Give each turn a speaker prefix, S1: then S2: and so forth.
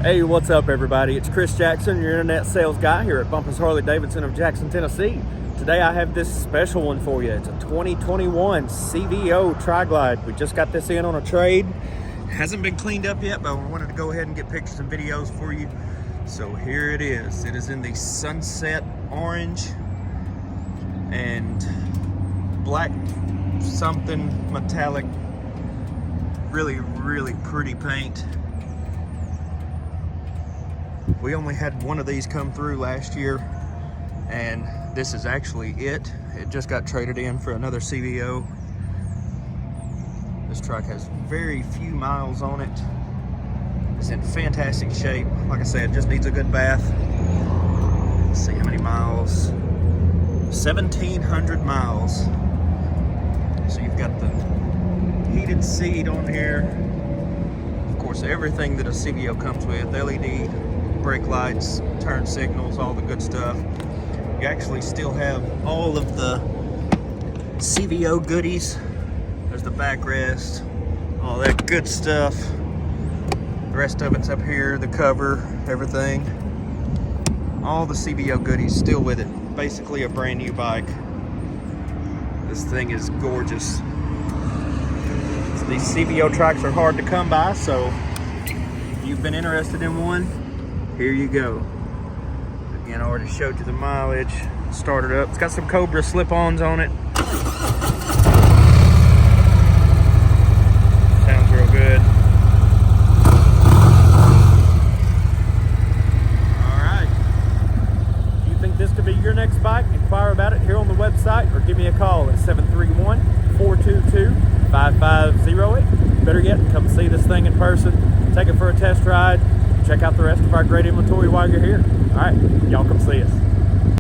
S1: Hey, what's up everybody? It's Chris Jackson, your internet sales guy here at Bumpus Harley-Davidson of Jackson, Tennessee. Today I have this special one for you. It's a 2021 CVO TriGlide. We just got this in on a trade. Hasn't been cleaned up yet, but I wanted to go ahead and get pictures and videos for you. So here it is. It is in the sunset orange and black something metallic. Really pretty paint. We only had one of these come through last year, and this is actually it. It just got traded in for another CVO. This truck has very few miles on it. It's in fantastic shape. Like I said, just needs a good bath. Let's see how many miles. 1,700 miles. So you've got the heated seat on here. Of course, everything that a CVO comes with, LED, brake lights, turn signals, all the good stuff. You actually still have all of the CVO goodies. There's the backrest, all that good stuff. The rest of it's up here, the cover, everything. All the CVO goodies still with it. Basically a brand new bike. This thing is gorgeous. These CVO trikes are hard to come by, so if you've been interested in one, here you go. Again, I already showed you the mileage. Started up. It's got some Cobra slip-ons on it. Sounds real good. Alright. If you think this could be your next bike, inquire about it here on the website or give me a call at 731-422-5508. Better yet, come see this thing in person. Take it for a test ride. Check out the rest of our great inventory while you're here. All right, y'all come see us.